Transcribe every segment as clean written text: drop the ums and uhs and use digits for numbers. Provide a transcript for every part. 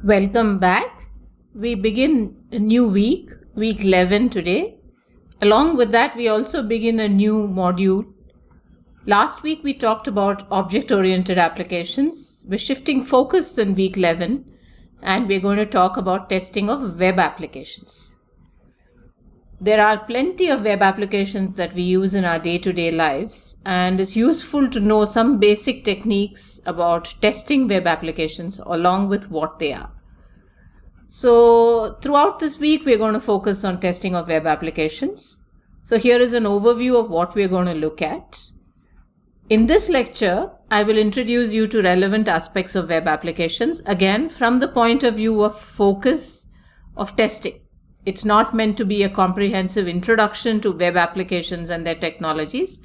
Welcome back. We begin a new week 11 today. Along with that, we also begin a new module. Last week, we talked about object-oriented applications. We're shifting focus in week 11, and we're going to talk about testing of web applications. There are plenty of web applications that we use in our day-to-day lives, and it's useful to know some basic techniques about testing web applications along with what they are. So throughout this week, we're going to focus on testing of web applications. So here is an overview of what we're going to look at. In this lecture, I will introduce you to relevant aspects of web applications, again, from the point of view of focus of testing. It's not meant to be a comprehensive introduction to web applications and their technologies,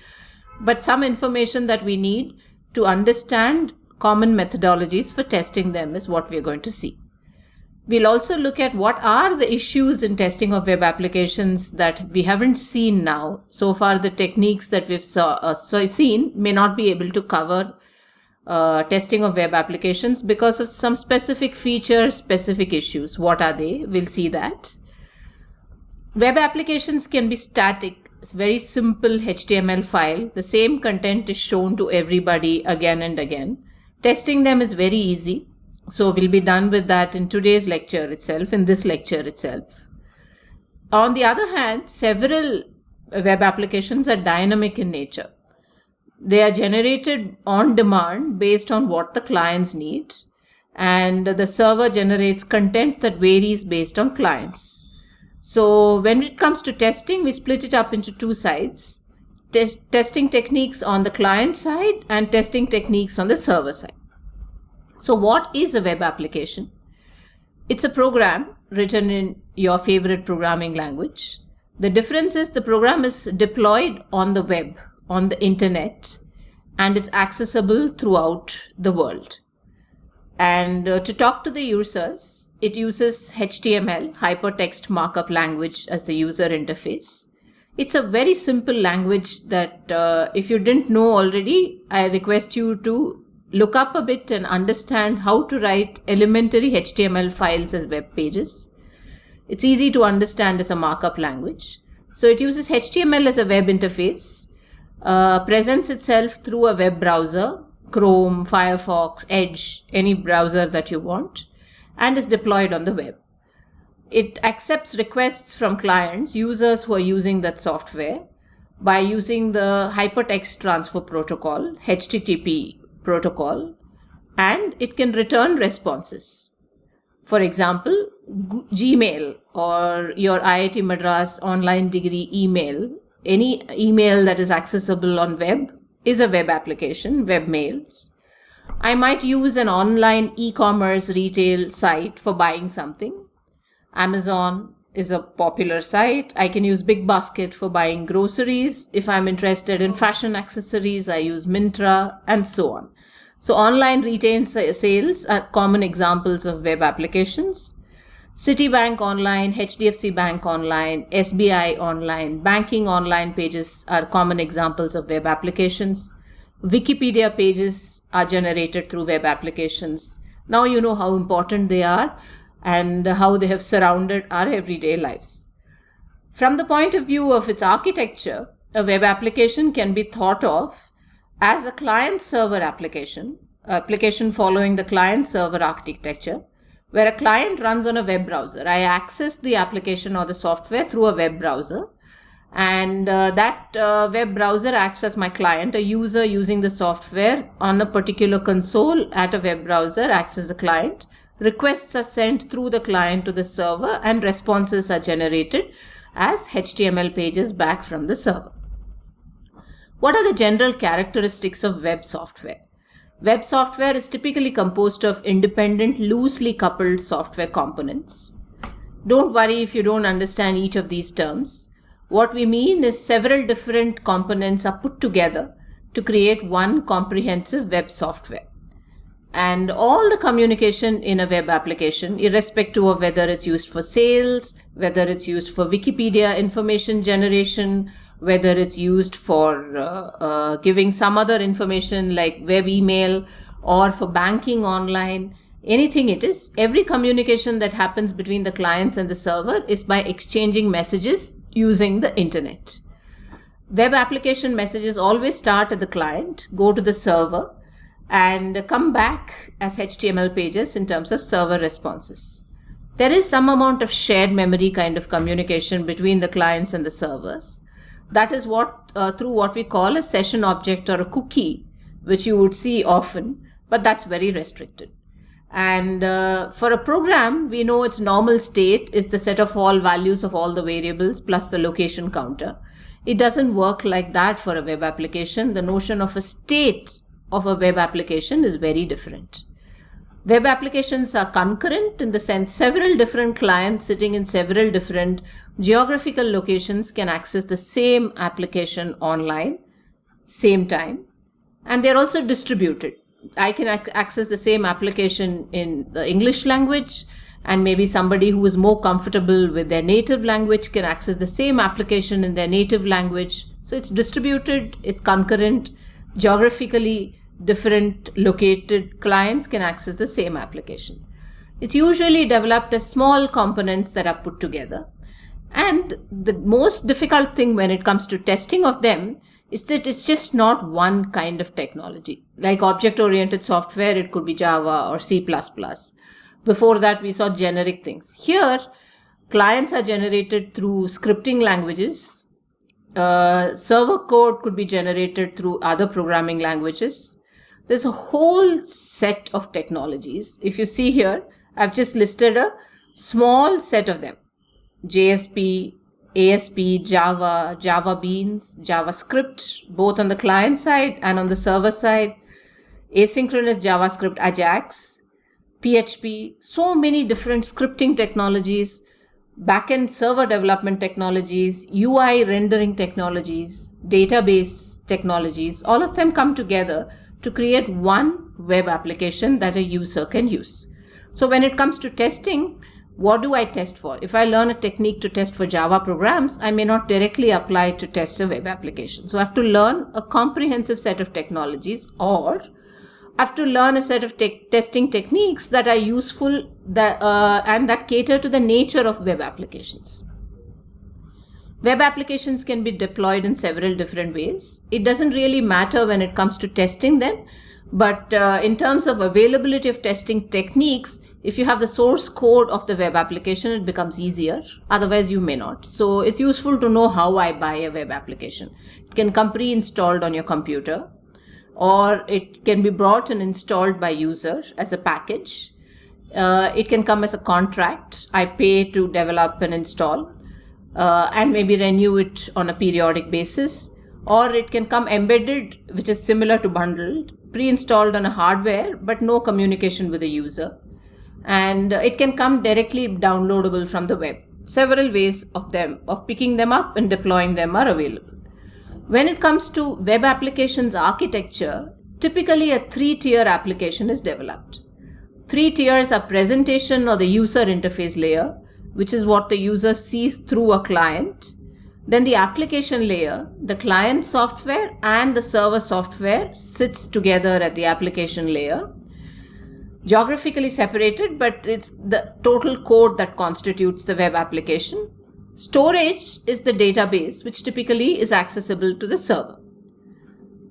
but some information that we need to understand common methodologies for testing them is what we're going to see. We'll also look at what are the issues in testing of web applications that we haven't seen now. So far, the techniques that we've seen may not be able to cover testing of web applications because of some specific features, specific issues. What are they? We'll see that. Web applications can be static. It's a very simple HTML file. The same content is shown to everybody again and again. Testing them is very easy. So we'll be done with that in today's lecture itself, in this lecture itself. On the other hand, several web applications are dynamic in nature. They are generated on demand based on what the clients need, and the server generates content that varies based on clients. So when it comes to testing, we split it up into two sides, testing techniques on the client side and testing techniques on the server side. So what is a web application? It's a program written in your favorite programming language. The difference is the program is deployed on the web, on the internet, and it's accessible throughout the world. And to talk to the users, it uses HTML, hypertext markup language, as the user interface. It's a very simple language that if you didn't know already, I request you to look up a bit and understand how to write elementary HTML files as web pages. It's easy to understand as a markup language. So it uses HTML as a web interface, presents itself through a web browser, Chrome, Firefox, Edge, any browser that you want, and is deployed on the web. It accepts requests from clients, users who are using that software, by using the Hypertext Transfer Protocol, HTTP protocol, and it can return responses. For example, Gmail or your IIT Madras online degree email, any email that is accessible on web is a web application, web mails. I might use an online e-commerce retail site for buying something. Amazon is a popular site. I can use BigBasket for buying groceries. If I'm interested in fashion accessories, I use Myntra, and so on. So online retail sales are common examples of web applications. Citibank Online, HDFC Bank Online, SBI Online, banking online pages are common examples of web applications. Wikipedia pages are generated through web applications. Now you know how important they are and how they have surrounded our everyday lives. From the point of view of its architecture, a web application can be thought of as a client-server application following the client-server architecture, where a client runs on a web browser. I access the application or the software through a web browser, and that web browser acts as my client. A user using the software on a particular console at a web browser acts as the client. Requests are sent through the client to the server, and responses are generated as HTML pages back from the server. What are the general characteristics of web software? Web software is typically composed of independent, loosely coupled software components. Don't worry if you don't understand each of these terms. What we mean is several different components are put together to create one comprehensive web software. And all the communication in a web application, irrespective of whether it's used for sales, whether it's used for Wikipedia information generation, whether it's used for giving some other information like web email, or for banking online, anything it is, every communication that happens between the clients and the server is by exchanging messages using the internet. Web application messages always start at the client, go to the server, and come back as HTML pages in terms of server responses. There is some amount of shared memory kind of communication between the clients and the servers. That is what through what we call a session object or a cookie, which you would see often, but that's very restricted. And for a program, we know its normal state is the set of all values of all the variables plus the location counter. It doesn't work like that for a web application. The notion of a state of a web application is very different. Web applications are concurrent in the sense several different clients sitting in several different geographical locations can access the same application online, same time, and they're also distributed. I can access the same application in the English language, and maybe somebody who is more comfortable with their native language can access the same application in their native language. So it's distributed, it's concurrent, geographically different located clients can access the same application. It's usually developed as small components that are put together. And the most difficult thing when it comes to testing of them is that it's just not one kind of technology. Like object-oriented software, it could be Java or C++. Before that, we saw generic things. Here, clients are generated through scripting languages. Server code could be generated through other programming languages. There's a whole set of technologies. If you see here, I've just listed a small set of them. JSP, ASP, Java, Java Beans, JavaScript, both on the client side and on the server side, asynchronous JavaScript, Ajax, PHP, so many different scripting technologies, backend server development technologies, UI rendering technologies, database technologies, all of them come together to create one web application that a user can use. So when it comes to testing, what do I test for? If I learn a technique to test for Java programs, I may not directly apply it to test a web application. So I have to learn a comprehensive set of technologies, or I have to learn a set of testing techniques that are useful and that cater to the nature of web applications. Web applications can be deployed in several different ways. It doesn't really matter when it comes to testing them, but in terms of availability of testing techniques, if you have the source code of the web application, it becomes easier. Otherwise, you may not. So it's useful to know how I buy a web application. It can come pre-installed on your computer, or it can be brought and installed by user as a package. It can come as a contract. I pay to develop and install. And maybe renew it on a periodic basis, or it can come embedded, which is similar to bundled, pre-installed on a hardware, but no communication with the user. And it can come directly downloadable from the web. Several ways of picking them up and deploying them are available. When it comes to web applications architecture, typically a 3-tier application is developed. 3 tiers are presentation or the user interface layer, which is what the user sees through a client. Then the application layer, the client software and the server software sits together at the application layer. Geographically separated, but it's the total code that constitutes the web application. Storage is the database, which typically is accessible to the server.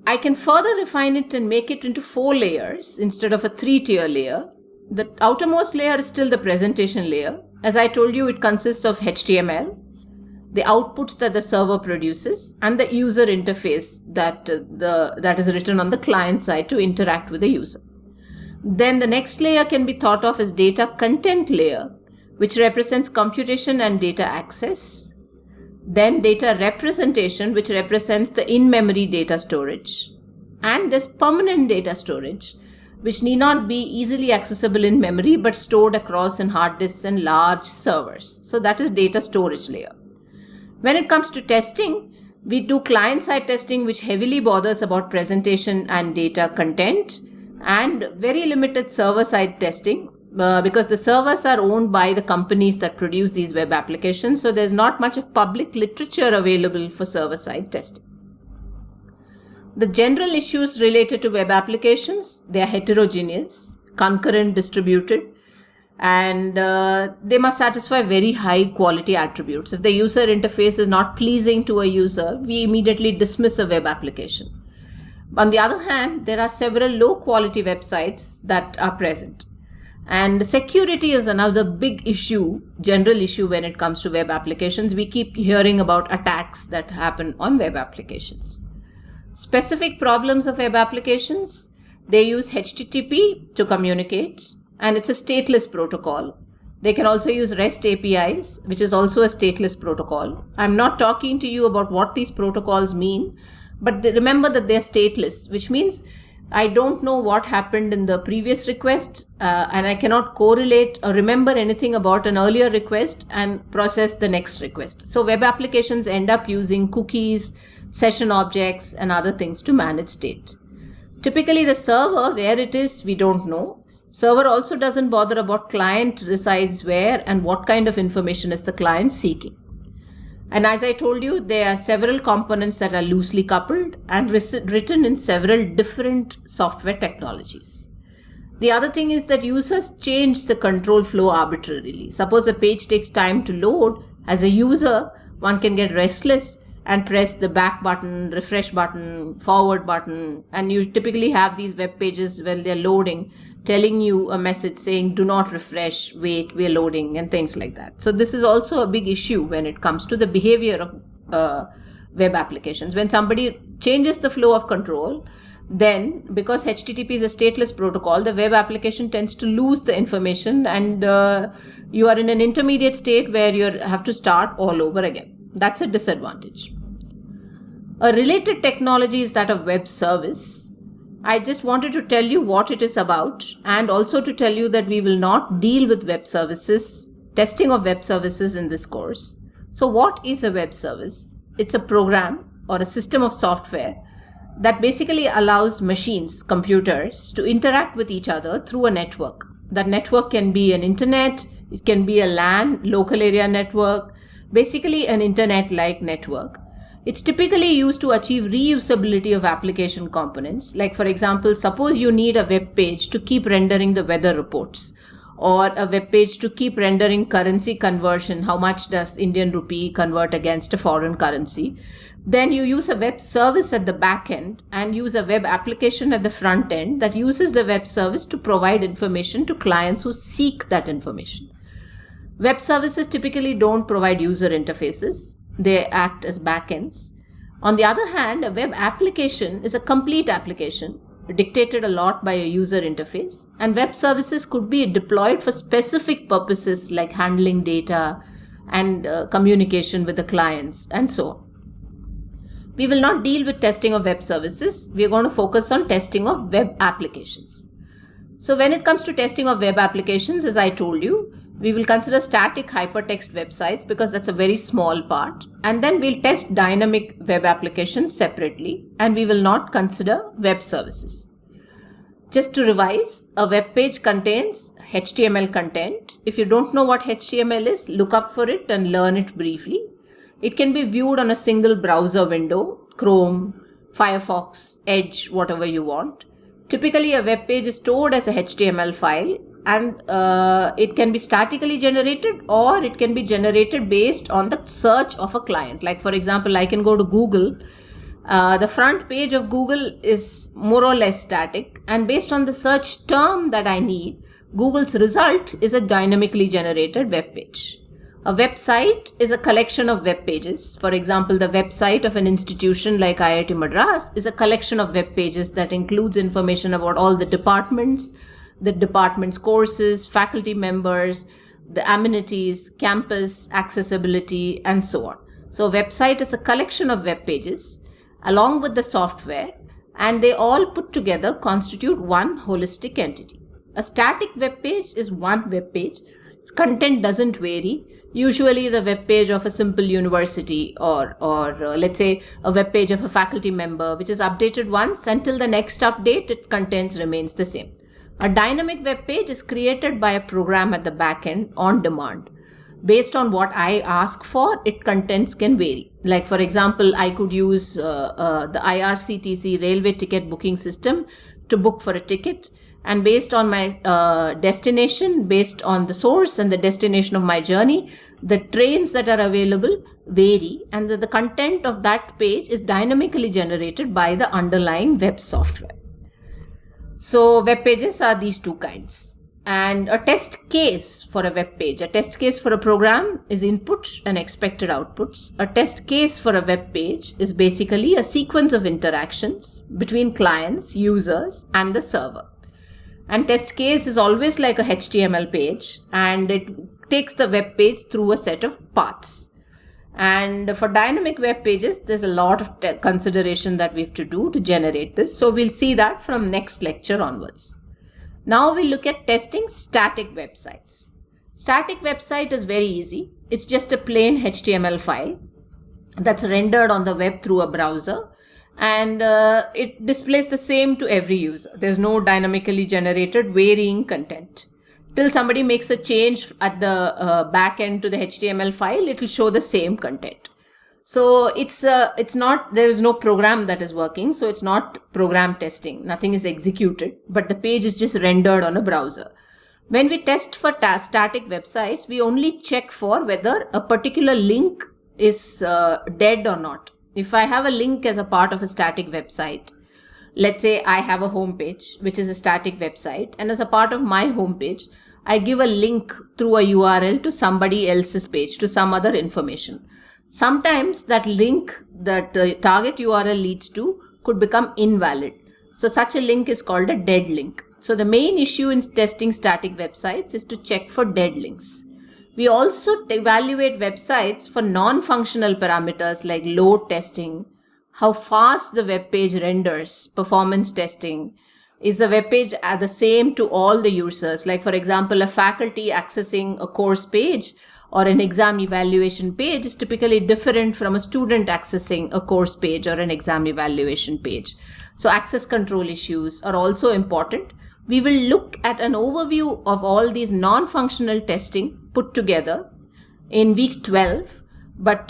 I can further refine it and make it into 4 layers instead of a 3-tier layer. The outermost layer is still the presentation layer. As I told you, it consists of HTML, the outputs that the server produces, and the user interface that is written on the client side to interact with the user. Then the next layer can be thought of as data content layer, which represents computation and data access. Then data representation, which represents the in-memory data storage. And there's permanent data storage, which need not be easily accessible in memory, but stored across in hard disks and large servers. So that is data storage layer. When it comes to testing, we do client-side testing, which heavily bothers about presentation and data content, and very limited server-side testing, because the servers are owned by the companies that produce these web applications. So there's not much of public literature available for server-side testing. The general issues related to web applications, they are heterogeneous concurrent, distributed, and they must satisfy very high quality attributes. If the user interface is not pleasing to a user, we immediately dismiss a web application. On the other hand, there are several low quality websites that are present. And security is another big issue, general issue when it comes to web applications. We keep hearing about attacks that happen on web applications. Specific problems of web applications: they use HTTP to communicate, and it's a stateless protocol. They can also use REST APIs, which is also a stateless protocol. I'm not talking to you about what these protocols mean, but remember that they're stateless, which means I don't know what happened in the previous request, and I cannot correlate or remember anything about an earlier request and process the next request. So web applications end up using cookies, session objects, and other things to manage state. Typically, the server, where it is, we don't know. Server also doesn't bother about client resides where and what kind of information is the client seeking. And as I told you, there are several components that are loosely coupled and written in several different software technologies. The other thing is that users change the control flow arbitrarily. Suppose a page takes time to load. As a user, one can get restless and press the back button, refresh button, forward button, and you typically have these web pages when they're loading telling you a message saying do not refresh, wait, we're loading, and things like that. So this is also a big issue when it comes to the behavior of web applications. When somebody changes the flow of control, then because HTTP is a stateless protocol, the web application tends to lose the information, and you are in an intermediate state where you have to start all over again. That's a disadvantage. A related technology is that of web service. I just wanted to tell you what it is about, and also to tell you that we will not deal with web services, testing of web services in this course. So what is a web service? It's a program or a system of software that basically allows machines, computers, to interact with each other through a network. That network can be an internet, it can be a LAN, local area network, basically an internet-like network. It's typically used to achieve reusability of application components. Like, for example, suppose you need a web page to keep rendering the weather reports, or a web page to keep rendering currency conversion. How much does Indian rupee convert against a foreign currency? Then you use a web service at the back end and use a web application at the front end that uses the web service to provide information to clients who seek that information. Web services typically don't provide user interfaces. They act as backends. On the other hand, a web application is a complete application dictated a lot by a user interface, and web services could be deployed for specific purposes like handling data and communication with the clients and so on. We will not deal with testing of web services. We are going to focus on testing of web applications. So when it comes to testing of web applications, as I told you, we will consider static hypertext websites because that's a very small part. And then we'll test dynamic web applications separately, and we will not consider web services. Just to revise, a web page contains HTML content. If you don't know what HTML is, look up for it and learn it briefly. It can be viewed on a single browser window, Chrome, Firefox, Edge, whatever you want. Typically, a web page is stored as a HTML file, and it can be statically generated or it can be generated based on the search of a client. Like, for example, I can go to Google. The front page of Google is more or less static, and based on the search term that I need, Google's result is a dynamically generated web page. A website is a collection of web pages. For example, the website of an institution like IIT Madras is a collection of web pages that includes information about all the department's courses, faculty members, the amenities, campus, accessibility, and so on. So a website is a collection of web pages along with the software, and they all put together constitute one holistic entity. A static web page is one web page. Its content doesn't vary. Usually the web page of a simple university or let's say a web page of a faculty member, which is updated once until the next update, its contents remains the same. A dynamic web page is created by a program at the back end on demand. Based on what I ask for, its contents can vary. Like, for example, I could use the IRCTC railway ticket booking system to book for a ticket, And based on my destination, based on the source and the destination of my journey, the trains that are available vary, and the content of that page is dynamically generated by the underlying web software. So web pages are these two kinds. And a test case for a web page, a test case for a program is input and expected outputs. A test case for a web page is basically a sequence of interactions between clients, users, and the server. And test case is always like a HTML page, and it takes the web page through a set of paths. And for dynamic web pages, there's a lot of consideration that we have to do to generate this. So we'll see that from next lecture onwards. Now we'll look at testing static websites. Static website is very easy. It's just a plain HTML file that's rendered on the web through a browser, and it displays the same to every user. There's no dynamically generated varying content. Till somebody makes a change at the back end to the HTML file, it will show the same content. So it's not, there is no program that is working. So it's not program testing. Nothing is executed, but the page is just rendered on a browser. When we test for static websites, we only check for whether a particular link is dead or not. If I have a link as a part of a static website, let's say I have a home page, which is a static website, and as a part of my home page, I give a link through a URL to somebody else's page, to some other information. Sometimes that link that the target URL leads to could become invalid. So such a link is called a dead link. So the main issue in testing static websites is to check for dead links. We also evaluate websites for non-functional parameters like load testing, how fast the web page renders, performance testing. Is the web page the same to all the users? Like for example, a faculty accessing a course page or an exam evaluation page is typically different from a student accessing a course page or an exam evaluation page. So access control issues are also important. We will look at an overview of all these non-functional testing put together in week 12. But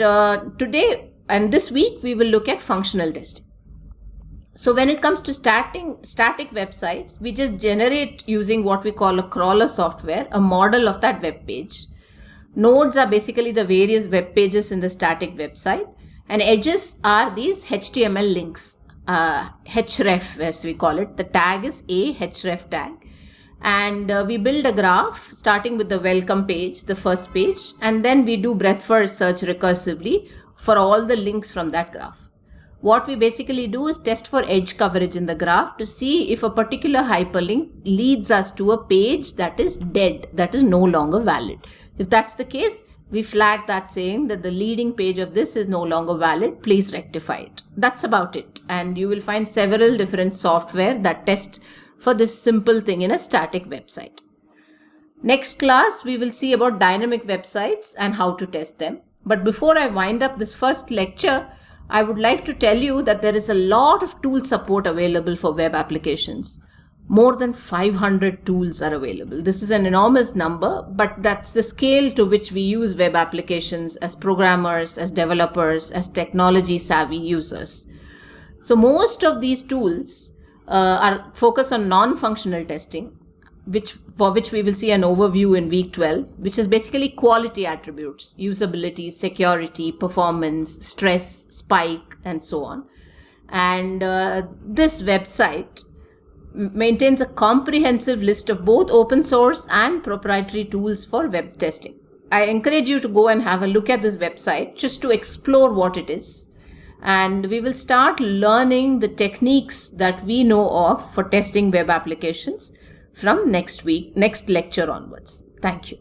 today and this week, we will look at functional testing. So when it comes to static websites, we just generate using what we call a crawler software, a model of that web page. Nodes are basically the various web pages in the static website, and edges are these HTML links, href as we call it. The tag is a href tag, and we build a graph starting with the welcome page, the first page, and then we do breadth first search recursively for all the links from that graph. What we basically do is test for edge coverage in the graph to see if a particular hyperlink leads us to a page that is dead, that is no longer valid. If that's the case, we flag that saying that the leading page of this is no longer valid, please rectify it. That's about it. And you will find several different software that test for this simple thing in a static website. Next class, we will see about dynamic websites and how to test them. But before I wind up this first lecture, I would like to tell you that there is a lot of tool support available for web applications. More than 500 tools are available. This is an enormous number, but that's the scale to which we use web applications as programmers, as developers, as technology savvy users. So most of these tools are focused on non-functional testing, for which we will see an overview in week 12, which is basically quality attributes, usability, security, performance, stress, spike, and so on. And this website maintains a comprehensive list of both open source and proprietary tools for web testing. I encourage you to go and have a look at this website just to explore what it is. And we will start learning the techniques that we know of for testing web applications from next lecture onwards. Thank you.